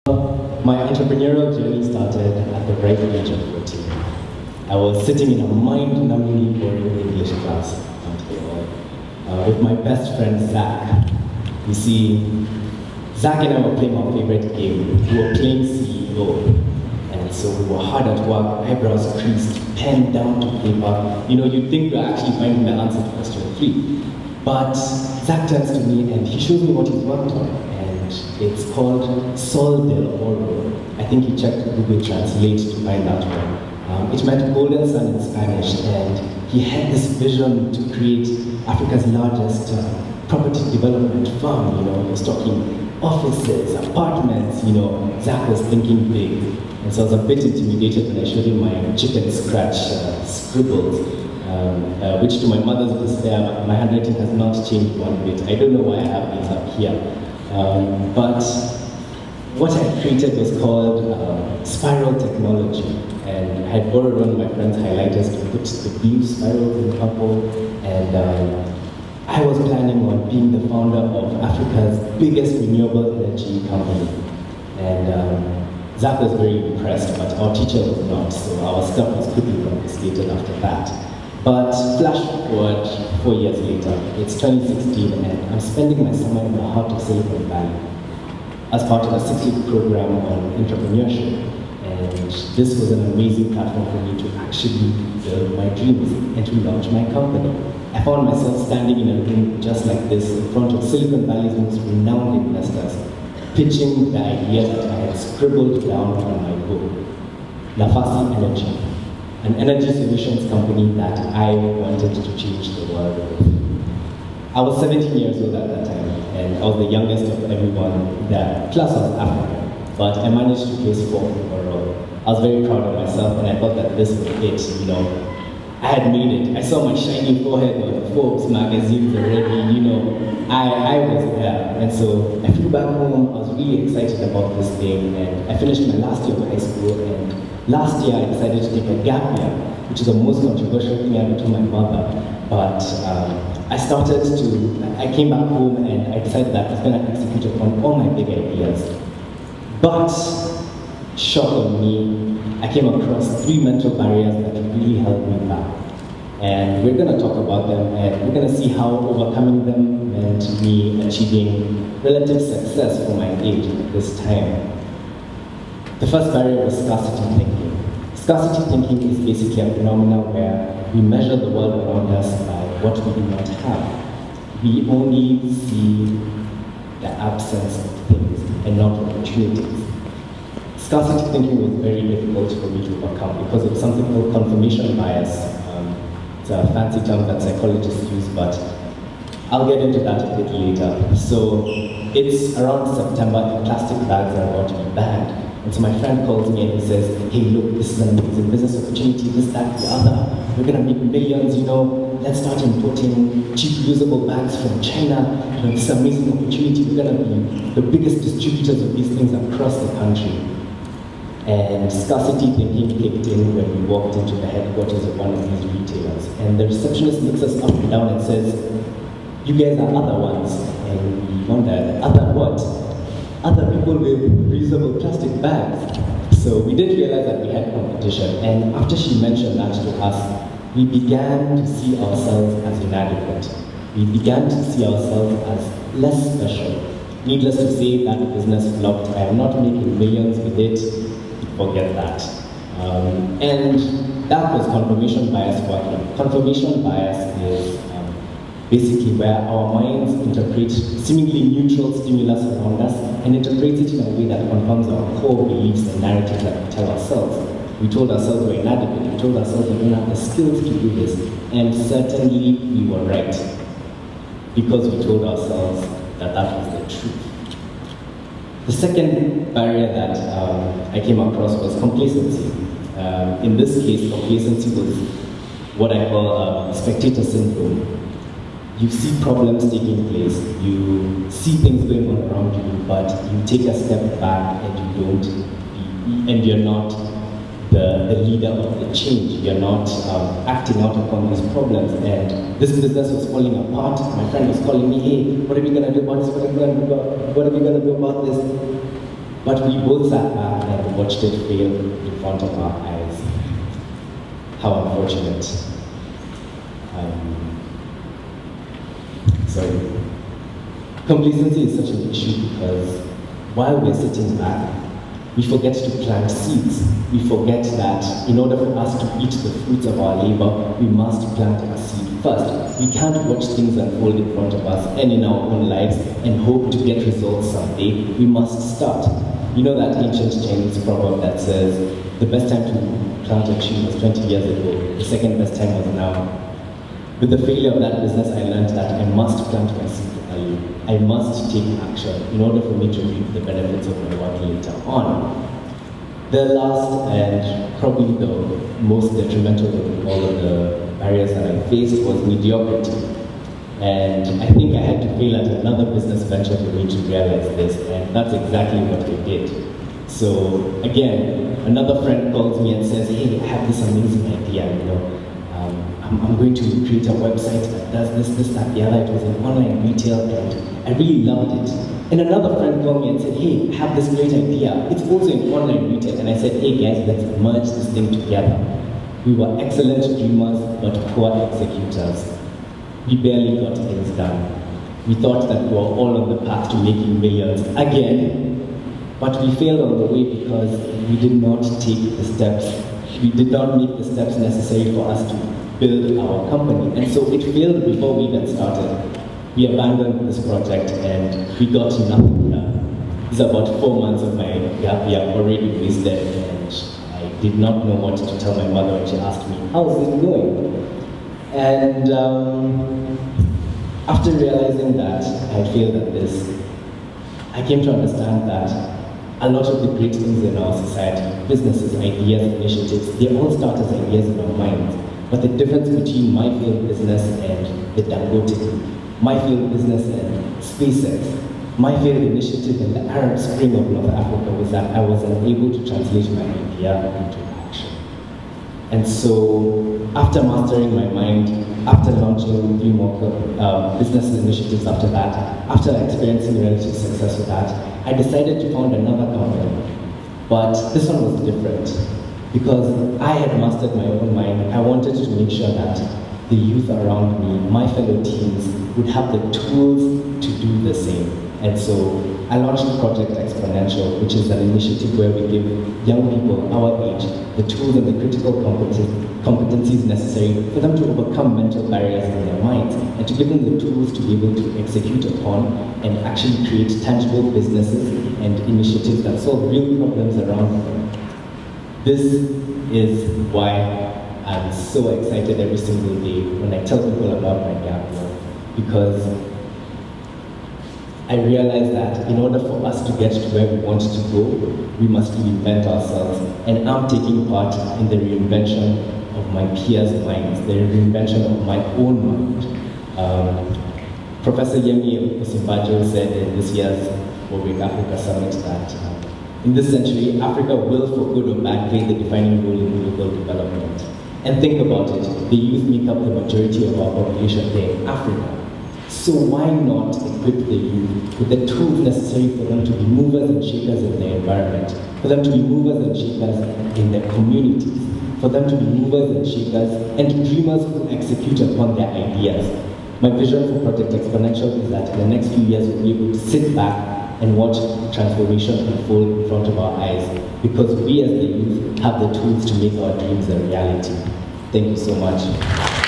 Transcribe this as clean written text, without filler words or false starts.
My entrepreneurial journey started at the ripe age of 14. I was sitting in a mind-numbingly boring English class with my best friend Zach. You see, Zach and I were playing our favorite game. We were playing CEO. And so we were hard at work, eyebrows creased, pen down to paper. You know, you'd think we're actually finding the answer to question 3. But Zach turns to me and he shows me what he's worked on. And it's called Sol del Oro. I think he checked Google Translate to find that one. It meant golden sun in Spanish, and he had this vision to create Africa's largest property development firm. You know, he was talking offices, apartments. You know, Zach was thinking big. And so I was a bit intimidated when I showed him my chicken scratch scribbles, which to my mother's despair, my handwriting has not changed one bit. I don't know why I have these up here. But what I created was called spiral technology. And I had borrowed one of my friend's highlighters to put the blue spirals in purple. And I was planning on being the founder of Africa's biggest renewable energy company. And Zach was very impressed, but our teacher was not, so our stuff was quickly confiscated after that. But flash forward 4 years later, it's 2016, and I'm spending my summer in the heart of Silicon Valley as part of a 6-week program on entrepreneurship. And this was an amazing platform for me to actually build my dreams and to launch my company. I found myself standing in a room just like this in front of Silicon Valley's most renowned investors, pitching the idea that I had scribbled down on my book, Nafasi Energy, an energy solutions company that I wanted to change the world with. I was 17 years old at that time, and I was the youngest of everyone there, plus I was African, but I managed to place 4th overall. I was very proud of myself, and I thought that this was it, you know. I had made it. I saw my shiny forehead on Forbes magazines already, you know. I was there, and so I flew back home. I was really excited about this thing, and I finished my last year of high school, and last year I decided to take a gap year, which is the most controversial thing I ever told my mother. But I came back home and I decided that I was going to execute upon all my big ideas. But, shock on me, I came across 3 mental barriers that really held me back. And we're going to talk about them, and we're going to see how overcoming them meant me achieving relative success for my age at this time. The first barrier was scarcity thinking. Scarcity thinking is basically a phenomenon where we measure the world around us by what we do not have. We only see the absence of things and not opportunities. Scarcity thinking was very difficult for me to overcome because it's something called confirmation bias. It's a fancy term that psychologists use, but I'll get into that a bit later. So it's around September and plastic bags are about to be banned. And so my friend calls me and he says, hey, look, this is an amazing business opportunity, this, that, the other. We're going to make millions, you know. Let's start importing cheap, usable bags from China. You know, this is an amazing opportunity. We're going to be the biggest distributors of these things across the country. And scarcity thinking kicked in when we walked into the headquarters of one of these retailers. And the receptionist looks us up and down and says, you guys are other ones. And we wondered, other what? Other people with reusable plastic bags. So we did realize that we had competition. And after she mentioned that to us, we began to see ourselves as inadequate. We began to see ourselves as less special. Needless to say, that business flopped. I am not making millions with it. Forget that. And that was confirmation bias working. Confirmation bias is basically where our minds interpret seemingly neutral stimulus around us and interpret it in a way that confirms our core beliefs and narratives that we tell ourselves. We told ourselves we're inadequate. We told ourselves we don't have the skills to do this. And certainly we were right, because we told ourselves that that was the truth. The second barrier that I came across was complacency. In this case, complacency was what I call spectator syndrome. You see problems taking place, you see things going on around you, but you take a step back and you're not the leader of the change. You're not acting out upon these problems. And this business was falling apart. My friend was calling me, hey, what are we going to do about this? What are we going to do about this? But we both sat back and watched it fail in front of our eyes. How unfortunate. Sorry. Complacency is such an issue because while we're sitting back, we forget to plant seeds. We forget that in order for us to eat the fruits of our labor, we must plant a seed first. We can't watch things unfold in front of us and in our own lives and hope to get results someday. We must start. You know that ancient Chinese proverb that says, the best time to plant a tree was 20 years ago, the second best time was now. With the failure of that business, I learned that I must plant my seed early. I must take action in order for me to reap the benefits of my work later on. The last and probably the most detrimental of all of the barriers that I faced was mediocrity. And I think I had to fail at another business venture for me to realize this, and that's exactly what we did. So again, another friend calls me and says, hey, I have this amazing idea, I'm going to create a website that does this, that, the other. It was in online retail, and I really loved it. And another friend called me and said, hey, I have this great idea. It's also in online retail. And I said, hey guys, let's merge this thing together. We were excellent dreamers, but poor executors. We barely got things done. We thought that we were all on the path to making millions again, but we failed on the way because we did not take the steps. We did not make the steps necessary for us to build our company. And so it failed before we even started. We abandoned this project and we got nothing done. It's about 4 months of my gap year already wasted, and I did not know what to tell my mother when she asked me, how's it going? And after realizing that I failed at this, I came to understand that a lot of the great things in our society, businesses, ideas, initiatives, they all start as ideas in our minds. But the difference between my failed business and the Dangote, my failed business and SpaceX, my failed initiative in the Arab Spring of North Africa was that I was unable to translate my idea into action. And so, after mastering my mind, after launching 3 more business initiatives after that, after experiencing relative success with that, I decided to found another company. But this one was different. Because I had mastered my own mind, I wanted to make sure that the youth around me, my fellow teens, would have the tools to do the same. And so I launched Project Exponential, which is an initiative where we give young people our age the tools and the critical competencies necessary for them to overcome mental barriers in their minds, and to give them the tools to be able to execute upon and actually create tangible businesses and initiatives that solve real problems around them. This is why I'm so excited every single day when I tell people about my gap year, because I realize that in order for us to get to where we want to go, we must reinvent ourselves. And I'm taking part in the reinvention of my peers' minds, the reinvention of my own mind. Professor Yemi Osinbajo said in this year's World Africa Summit that in this century, Africa will, for good or bad, play the defining role in global development. And think about it, the youth make up the majority of our population there in Africa. So why not equip the youth with the tools necessary for them to be movers and shakers in their environment, for them to be movers and shakers in their communities, for them to be movers and shakers and dreamers who execute upon their ideas. My vision for Project Exponential is that in the next few years we'll be able to sit back and watch transformation unfold in front of our eyes, because we as the youth have the tools to make our dreams a reality. Thank you so much.